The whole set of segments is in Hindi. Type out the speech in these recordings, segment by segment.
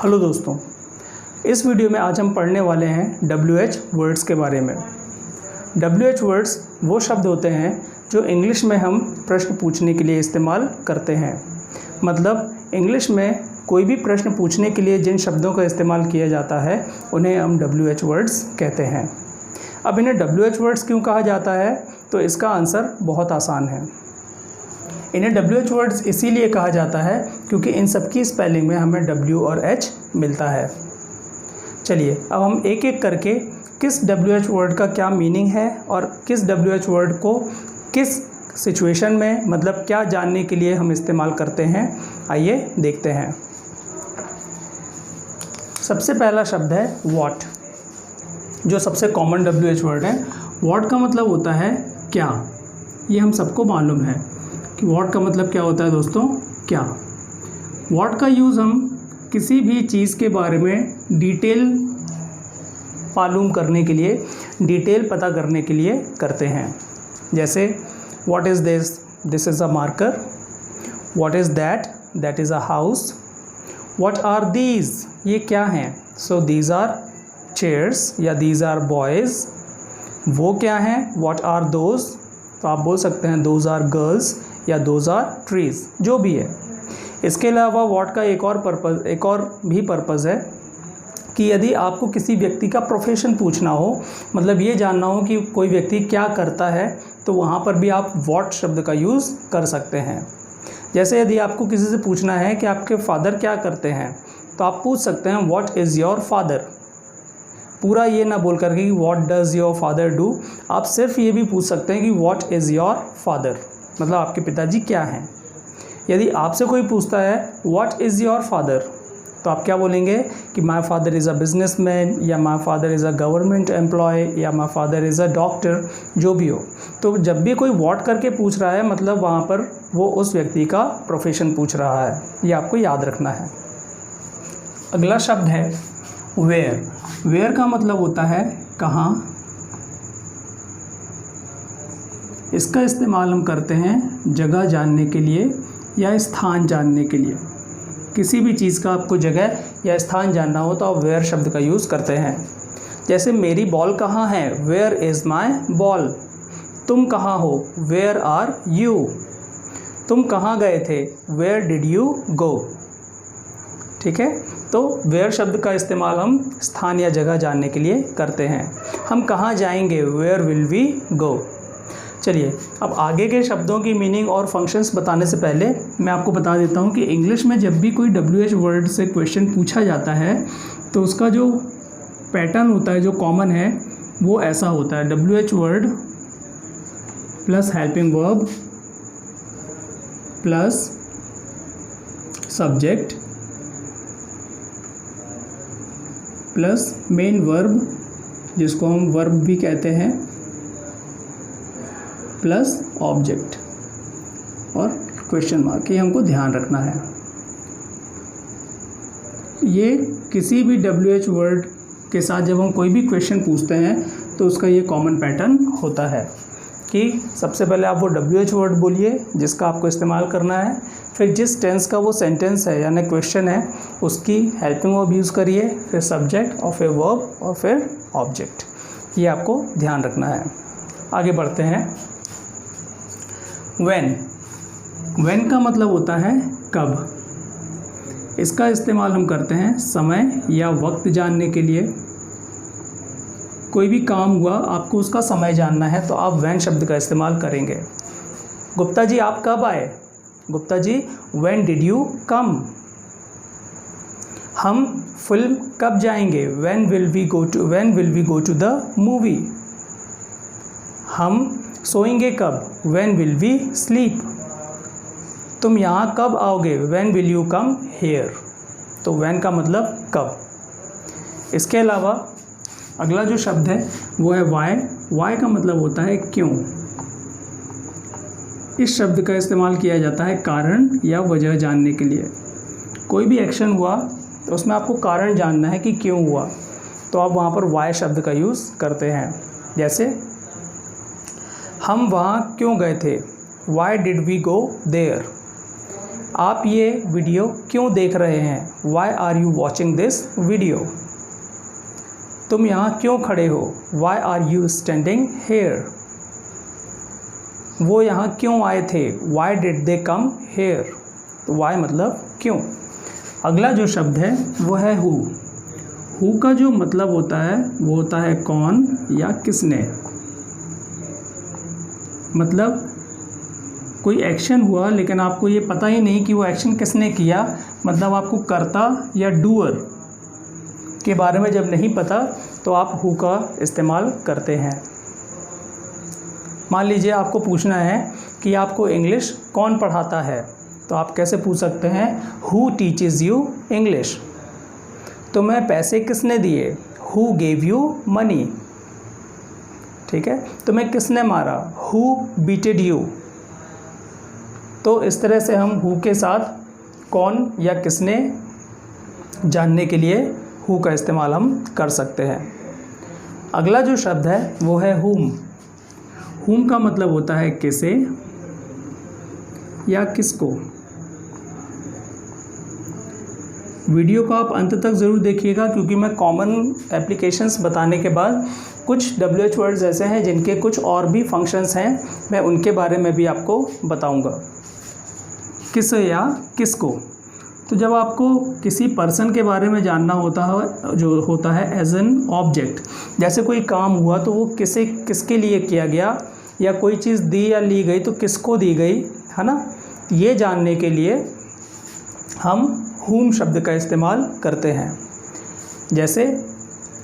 हेलो दोस्तों, इस वीडियो में आज हम पढ़ने वाले हैं WH वर्ड्स के बारे में। WH वर्ड्स वो शब्द होते हैं जो इंग्लिश में हम प्रश्न पूछने के लिए इस्तेमाल करते हैं। मतलब इंग्लिश में कोई भी प्रश्न पूछने के लिए जिन शब्दों का इस्तेमाल किया जाता है उन्हें हम WH वर्ड्स कहते हैं। अब इन्हें WH वर्ड्स क्यों कहा जाता है, तो इसका आंसर बहुत आसान है। इन्हें WH वर्ड्स इसीलिए कहा जाता है क्योंकि इन सब की स्पेलिंग में हमें W और H मिलता है। चलिए अब हम एक एक करके किस WH वर्ड का क्या मीनिंग है और किस WH वर्ड को किस सिचुएशन में, मतलब क्या जानने के लिए हम इस्तेमाल करते हैं, आइए देखते हैं। सबसे पहला शब्द है व्हाट, जो सबसे कॉमन WH वर्ड है। व्हाट का मतलब होता है क्या। ये हम सबको मालूम है कि व्हाट का मतलब क्या होता है दोस्तों, क्या। व्हाट का यूज़ हम किसी भी चीज़ के बारे में डिटेल मालूम करने के लिए, डिटेल पता करने के लिए करते हैं। जैसे what is this, this is a marker. What is that, that is a house. What are these, ये क्या हैं, सो दीज आर चेयर्स या दीज आर बॉयज़। वो क्या हैं, व्हाट आर दोज, तो आप बोल सकते हैं दोज आर गर्ल्स या दोज आर ट्रीज़, जो भी है। इसके अलावा व्हाट का एक और भी पर्पज़ है कि यदि आपको किसी व्यक्ति का प्रोफेशन पूछना हो, मतलब ये जानना हो कि कोई व्यक्ति क्या करता है, तो वहाँ पर भी आप व्हाट शब्द का यूज़ कर सकते हैं। जैसे यदि आपको किसी से पूछना है कि आपके फादर क्या करते हैं, तो आप पूछ सकते हैं व्हाट इज़ योर फादर। पूरा ये ना बोल कर कि what does your father do, आप सिर्फ ये भी पूछ सकते हैं कि व्हाट इज़ योर फादर, मतलब आपके पिताजी क्या हैं। यदि आपसे कोई पूछता है व्हाट इज़ योर फादर, तो आप क्या बोलेंगे कि my father is a businessman, या my father is a government employ, या my father is a doctor, जो भी हो। तो जब भी कोई व्हाट करके पूछ रहा है, मतलब वहाँ पर वो उस व्यक्ति का प्रोफेशन पूछ रहा है, ये आपको याद रखना है। अगला शब्द है वेयर। वेयर का मतलब होता है कहाँ। इसका इस्तेमाल हम करते हैं जगह जानने के लिए या स्थान जानने के लिए। किसी भी चीज़ का आपको जगह या स्थान जानना हो तो आप वेयर शब्द का यूज़ करते हैं। जैसे मेरी बॉल कहाँ है, वेयर इज़ माई बॉल। तुम कहाँ हो, वेयर आर यू। तुम कहाँ गए थे, वेयर डिड यू गो। ठीक है, तो वेयर शब्द का इस्तेमाल हम स्थान या जगह जानने के लिए करते हैं। हम कहाँ जाएंगे, वेयर विल वी गो। चलिए अब आगे के शब्दों की मीनिंग और फंक्शंस बताने से पहले मैं आपको बता देता हूँ कि इंग्लिश में जब भी कोई WH वर्ड से क्वेश्चन पूछा जाता है तो उसका जो पैटर्न होता है, जो कॉमन है, वो ऐसा होता है। WH word plus helping verb plus subject plus main verb, जिसको हम वर्ब भी कहते हैं, प्लस ऑब्जेक्ट और क्वेश्चन मार्क। ये हमको ध्यान रखना है। ये किसी भी WH वर्ड के साथ जब हम कोई भी क्वेश्चन पूछते हैं तो उसका ये कॉमन पैटर्न होता है कि सबसे पहले आप वो WH वर्ड बोलिए जिसका आपको इस्तेमाल करना है, फिर जिस टेंस का वो सेंटेंस है यानी क्वेश्चन है उसकी हेल्पिंग वर्ब यूज़ करिए, फिर सब्जेक्ट और फिर वर्ब और फिर ऑब्जेक्ट। ये आपको ध्यान रखना है। आगे बढ़ते हैं। व्हेन का मतलब होता है कब। इसका इस्तेमाल हम करते हैं समय या वक्त जानने के लिए। कोई भी काम हुआ, आपको उसका समय जानना है तो आप व्हेन शब्द का इस्तेमाल करेंगे। गुप्ता जी आप कब आए, Gupta ji when did you come. हम फिल्म कब जाएंगे, when will we go to the movie. हम सोएंगे कब, व्हेन विल वी स्लीप। तुम यहाँ कब आओगे, when will you come here. तो व्हेन का मतलब कब। इसके अलावा अगला जो शब्द है वो है वाई। वाई का मतलब होता है क्यों। इस शब्द का इस्तेमाल किया जाता है कारण या वजह जानने के लिए। कोई भी एक्शन हुआ तो उसमें आपको कारण जानना है कि क्यों हुआ, तो आप वहाँ पर वाई शब्द का यूज़ करते हैं। जैसे हम वहाँ क्यों गए थे, why did we go there. आप ये वीडियो क्यों देख रहे हैं, why are you watching this video. तुम यहाँ क्यों खड़े हो, why are you standing here. वो यहाँ क्यों आए थे, why did they come here. तो वाई मतलब क्यों। अगला जो शब्द है वो है हु। हु का जो मतलब होता है वो होता है कौन या किसने। मतलब कोई एक्शन हुआ लेकिन आपको ये पता ही नहीं कि वो एक्शन किसने किया, मतलब आपको कर्ता या डूअर के बारे में जब नहीं पता तो आप हु का इस्तेमाल करते हैं। मान लीजिए आपको पूछना है कि आपको इंग्लिश कौन पढ़ाता है, तो आप कैसे पूछ सकते हैं, हु टीचेस यू इंग्लिश। तुम्हें पैसे किसने दिए, हु गेव यू मनी। ठीक है, तुम्हें किसने मारा, हु बीटेड यू। तो इस तरह से हम हु के साथ कौन या किसने जानने के लिए हु का इस्तेमाल हम कर सकते हैं। अगला जो शब्द है वो है हुम। हुम का मतलब होता है किसे या किसको। वीडियो को आप अंत तक ज़रूर देखिएगा क्योंकि मैं कॉमन एप्लीकेशंस बताने के बाद कुछ WH वर्ड्स ऐसे हैं जिनके कुछ और भी फंक्शंस हैं, मैं उनके बारे में भी आपको बताऊंगा। किस या किसको। तो जब आपको किसी पर्सन के बारे में जानना होता है, जो होता है एज एन ऑब्जेक्ट, जैसे कोई काम हुआ तो वो किसके लिए किया गया, या कोई चीज़ दी या ली गई तो किसको दी गई, है ना। ये जानने के लिए हम हुम शब्द का इस्तेमाल करते हैं। जैसे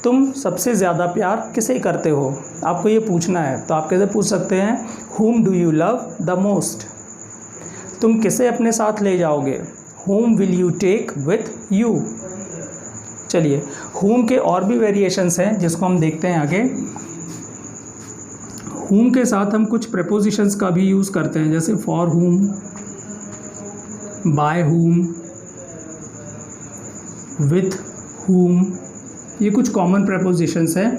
तुम सबसे ज़्यादा प्यार किसे करते हो, आपको ये पूछना है तो आप कैसे पूछ सकते हैं, हुम do you love the most. तुम किसे अपने साथ ले जाओगे, whom will you take with you। चलिए whom के और भी वेरिएशंस हैं जिसको हम देखते हैं आगे। whom के साथ हम कुछ prepositions का भी यूज़ करते हैं, जैसे for whom, by whom, with whom। ये कुछ कॉमन prepositions हैं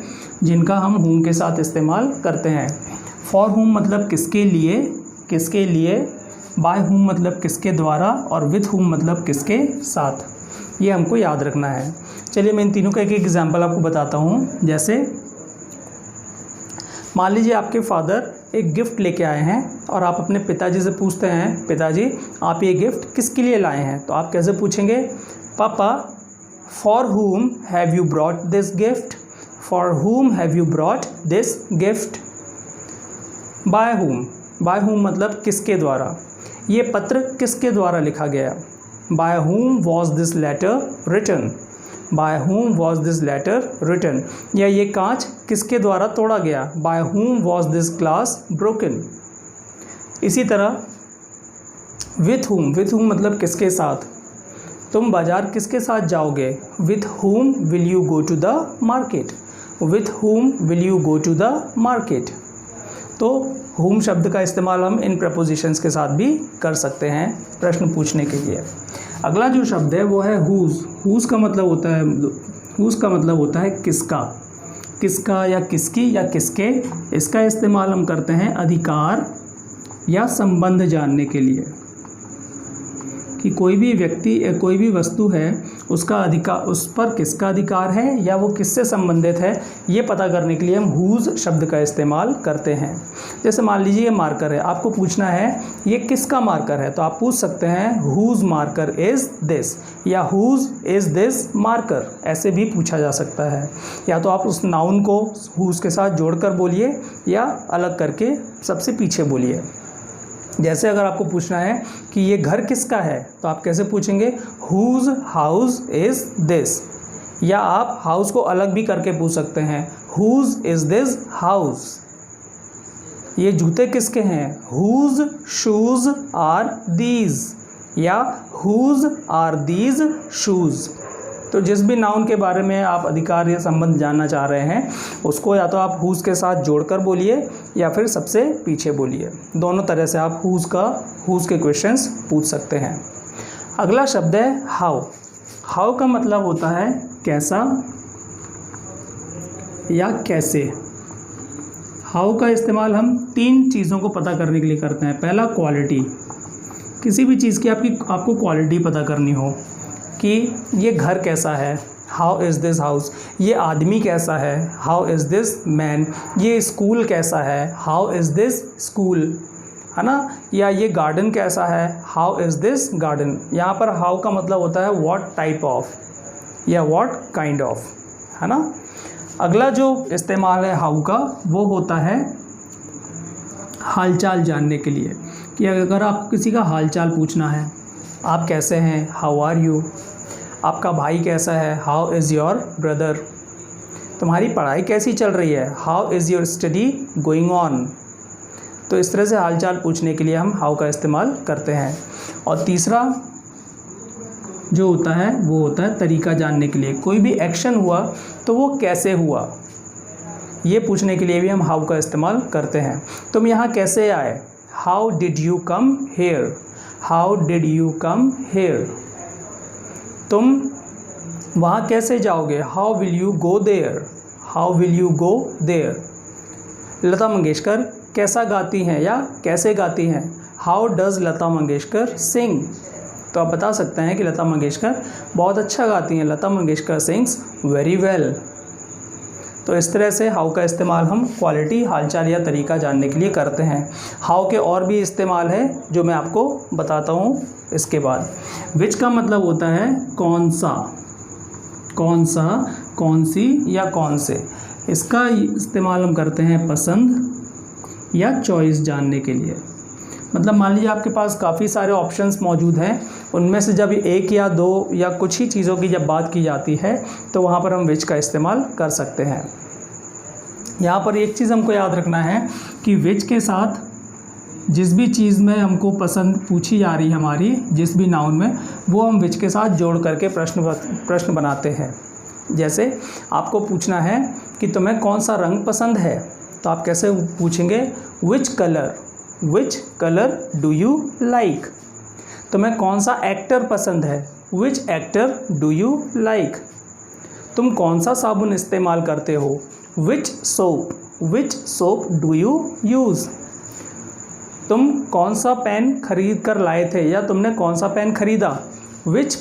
जिनका हम whom के साथ इस्तेमाल करते हैं। for whom मतलब किसके लिए, बाय whom मतलब किसके द्वारा, और विथ whom मतलब किसके साथ। ये हमको याद रखना है। चलिए मैं इन तीनों का एक एग्जांपल आपको बताता हूँ। जैसे मान लीजिए आपके फादर एक गिफ्ट लेके आए हैं और आप अपने पिताजी से पूछते हैं, पिताजी आप ये गिफ्ट किसके लिए लाए हैं। तो आप कैसे पूछेंगे, पापा for whom have you brought this gift, for whom have you brought this gift. By whom मतलब किसके द्वारा, ये पत्र किसके द्वारा लिखा गया, by whom was this letter written, by whom was this letter written। या ये कांच किसके द्वारा तोड़ा गया, by whom was this glass broken। इसी तरह with whom मतलब किसके साथ, तुम बाजार किसके साथ जाओगे, with whom will you go to the market, with whom will you go to the market। तो whom शब्द का इस्तेमाल हम इन प्रपोजिशंस के साथ भी कर सकते हैं प्रश्न पूछने के लिए। अगला जो शब्द है वो है whose का मतलब होता है किसका या किसकी या किसके। इसका इस्तेमाल हम करते हैं अधिकार या संबंध जानने के लिए, कि कोई भी व्यक्ति या कोई भी वस्तु है उसका अधिकार, उस पर किसका अधिकार है या वो किससे संबंधित है, ये पता करने के लिए हम whose शब्द का इस्तेमाल करते हैं। जैसे मान लीजिए ये मार्कर है, आपको पूछना है ये किसका मार्कर है, तो आप पूछ सकते हैं whose marker is this, या whose is this marker, ऐसे भी पूछा जा सकता है। या तो आप उस नाउन को whose के साथ जोड़कर बोलिए या अलग करके सबसे पीछे बोलिए। जैसे अगर आपको पूछना है कि ये घर किसका है, तो आप कैसे पूछेंगे, whose house is this। या आप हाउस को अलग भी करके पूछ सकते हैं, whose is this house। ये जूते किसके हैं, whose shoes are these, या whose are these shoes। तो जिस भी नाउन के बारे में आप अधिकार या संबंध जानना चाह रहे हैं उसको या तो आप whose के साथ जोड़कर बोलिए या फिर सबसे पीछे बोलिए। दोनों तरह से आप whose के क्वेश्चंस पूछ सकते हैं। अगला शब्द है हाउ का मतलब होता है कैसा या कैसे। हाउ का इस्तेमाल हम तीन चीज़ों को पता करने के लिए करते हैं। पहला क्वालिटी, किसी भी चीज़ की आपको क्वालिटी पता करनी हो कि ये घर कैसा है, हाउ इज़ दिस हाउस, ये आदमी कैसा है, हाउ इज़ दिस मैन, ये स्कूल कैसा है, हाउ इज़ दिस स्कूल, है ना, या ये गार्डन कैसा है, हाउ इज़ दिस गार्डन। यहाँ पर हाउ का मतलब होता है व्हाट टाइप ऑफ या व्हाट काइंड ऑफ, है ना। अगला जो इस्तेमाल है हाउ का वो होता है हालचाल जानने के लिए, कि अगर आप किसी का हालचाल पूछना है, आप कैसे हैं, हाउ आर यू, आपका भाई कैसा है, हाउ इज़ योर ब्रदर, तुम्हारी पढ़ाई कैसी चल रही है, how is your study going on. तो इस तरह से हालचाल पूछने के लिए हम हाउ का इस्तेमाल करते हैं। और तीसरा जो होता है वो होता है तरीका जानने के लिए, कोई भी एक्शन हुआ तो वो कैसे हुआ, ये पूछने के लिए भी हम हाउ का इस्तेमाल करते हैं। तुम यहाँ कैसे आए, how did you come here, how did you come here. तुम वहाँ कैसे जाओगे, how will you go there, how will you go there. Lata Mangeshkar कैसा गाती हैं या कैसे गाती हैं, how does Lata Mangeshkar sing. तो आप बता सकते हैं कि लता मंगेशकर बहुत अच्छा गाती हैं, Lata Mangeshkar sings very well. तो इस तरह से हाउ का इस्तेमाल हम क्वालिटी, हालचाल या तरीका जानने के लिए करते हैं। हाउ के और भी इस्तेमाल है जो मैं आपको बताता हूँ इसके बाद। विच का मतलब होता है कौन सा, कौन सा, कौन सी या कौन से। इसका इस्तेमाल हम करते हैं पसंद या चॉइस जानने के लिए। मतलब मान लीजिए आपके पास काफ़ी सारे ऑप्शंस मौजूद हैं, उनमें से जब एक या दो या कुछ ही चीज़ों की जब बात की जाती है तो वहाँ पर हम विच का इस्तेमाल कर सकते हैं। यहाँ पर एक चीज़ हमको याद रखना है कि विच के साथ जिस भी चीज़ में हमको पसंद पूछी जा रही है हमारी, जिस भी नाउन में, वो हम विच के साथ जोड़ करके प्रश्न बनाते हैं। जैसे आपको पूछना है कि तुम्हें कौन सा रंग पसंद है, तो आप कैसे पूछेंगे, which colour do you like. तुम्हें कौन सा एक्टर पसंद है, which actor do you like. तुम कौन सा साबुन इस्तेमाल करते हो, विच सोप डू यू यूज़। तुम कौन सा पेन खरीद कर लाए थे या तुमने कौन सा पेन खरीदा, विच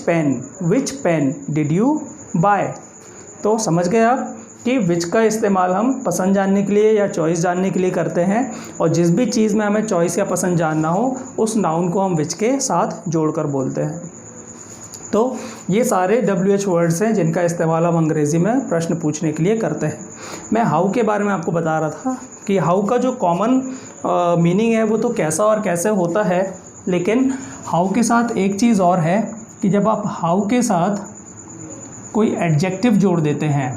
पेन डिड यू बाय। तो समझ गए आप कि विच का इस्तेमाल हम पसंद जानने के लिए या चॉइस जानने के लिए करते हैं, और जिस भी चीज़ में हमें चॉइस या पसंद जानना हो उस नाउन को हम विच के साथ जोड़कर बोलते हैं। तो ये सारे WH वर्ड्स हैं जिनका इस्तेमाल हम अंग्रेज़ी में प्रश्न पूछने के लिए करते हैं। मैं हाउ के बारे में आपको बता रहा था कि हाउ का जो कॉमन मीनिंग है वो तो कैसा और कैसे होता है, लेकिन हाउ के साथ एक चीज़ और है कि जब आप हाउ के साथ कोई एडजेक्टिव जोड़ देते हैं,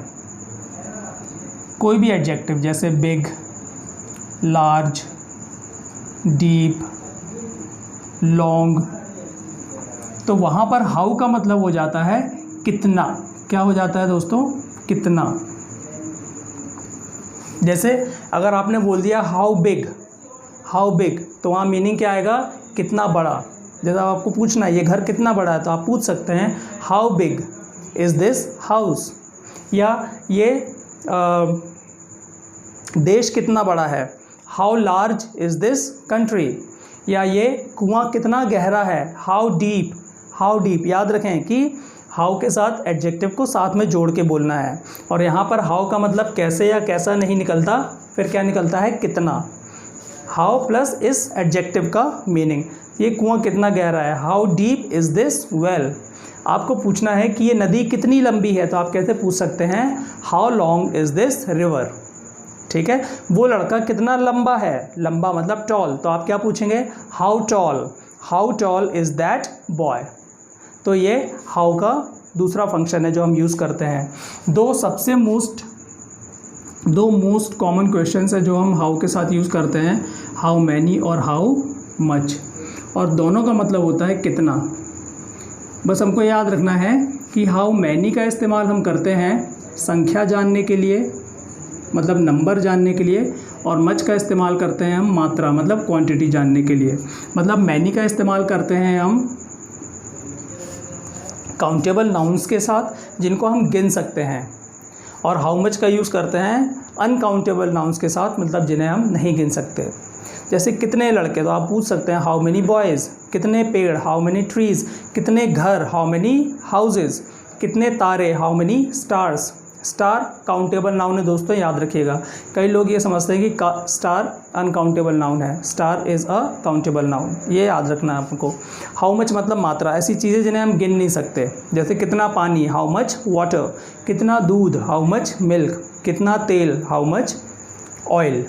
कोई भी एडजेक्टिव जैसे बिग, लार्ज, डीप, लॉन्ग, तो वहाँ पर हाउ का मतलब हो जाता है कितना। क्या हो जाता है दोस्तों, कितना। जैसे अगर आपने बोल दिया हाउ बिग, तो वहाँ मीनिंग क्या आएगा, कितना बड़ा। जैसे आपको पूछना है ये घर कितना बड़ा है, तो आप पूछ सकते हैं how big is this house, या ये देश कितना बड़ा है, how large is this country, या ये कुआं कितना गहरा है, हाउ डीप। याद रखें कि हाउ के साथ एडजेक्टिव को साथ में जोड़ के बोलना है, और यहाँ पर हाउ का मतलब कैसे या कैसा नहीं निकलता, फिर क्या निकलता है, कितना। हाउ प्लस इस एडजेक्टिव का मीनिंग, ये कुआं कितना गहरा है, how deep is this well. आपको पूछना है कि ये नदी कितनी लंबी है, तो आप कैसे पूछ सकते हैं, how long is this river. ठीक है, वो लड़का कितना लंबा है, लंबा मतलब टॉल, तो आप क्या पूछेंगे, how tall is that boy. तो ये हाउ का दूसरा फंक्शन है जो हम यूज़ करते हैं। दो मोस्ट कॉमन क्वेश्चंस है जो हम हाउ के साथ यूज़ करते हैं, हाउ मैनी और हाउ मच, और दोनों का मतलब होता है कितना। बस हमको याद रखना है कि हाउ मैनी का इस्तेमाल हम करते हैं संख्या जानने के लिए, मतलब नंबर जानने के लिए, और मच का इस्तेमाल करते हैं हम मात्रा मतलब क्वांटिटी जानने के लिए। मतलब मैनी का इस्तेमाल करते हैं हम काउंटेबल नाउन्स के साथ जिनको हम गिन सकते हैं, और हाउ मच का यूज़ करते हैं अनकाउंटेबल नाउन्स के साथ, मतलब जिन्हें हम नहीं गिन सकते। जैसे कितने लड़के, तो आप पूछ सकते हैं हाउ मेनी बॉयज़, कितने पेड़, हाउ मेनी ट्रीज़, कितने घर, हाउ मेनी हाउसेज़, कितने तारे, how many stars. Star countable noun है दोस्तों, याद रखिएगा। कई लोग ये समझते हैं कि स्टार अनकाउंटेबल नाउन है, star is a countable noun, ये याद रखना है आपको। हाउ मच मतलब मात्रा, ऐसी चीज़ें जिन्हें हम गिन नहीं सकते। जैसे कितना पानी, हाउ मच वाटर, कितना दूध, हाउ मच मिल्क, कितना तेल, हाउ मच ऑयल।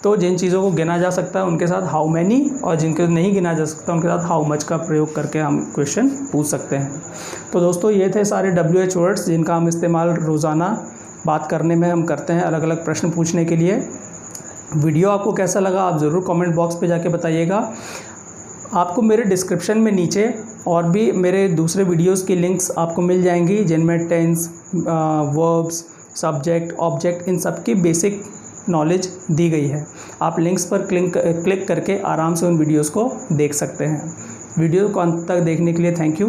तो जिन चीज़ों को गिना जा सकता है उनके साथ हाउ मैनी, और जिनको नहीं गिना जा सकता उनके साथ हाउ मच का प्रयोग करके हम क्वेश्चन पूछ सकते हैं। तो दोस्तों ये थे सारे WH वर्ड्स जिनका हम इस्तेमाल रोज़ाना बात करने में हम करते हैं, अलग अलग प्रश्न पूछने के लिए। वीडियो आपको कैसा लगा आप ज़रूर कमेंट बॉक्स पे जाके बताइएगा। आपको मेरे डिस्क्रिप्शन में नीचे और भी मेरे दूसरे वीडियोस की लिंक्स आपको मिल जाएंगी, जिनमें टेंस, वर्ब्स, सब्जेक्ट, ऑब्जेक्ट, इन सब की बेसिक नॉलेज दी गई है। आप लिंक्स पर क्लिक करके आराम से उन वीडियोस को देख सकते हैं। वीडियो को अंत तक देखने के लिए थैंक यू।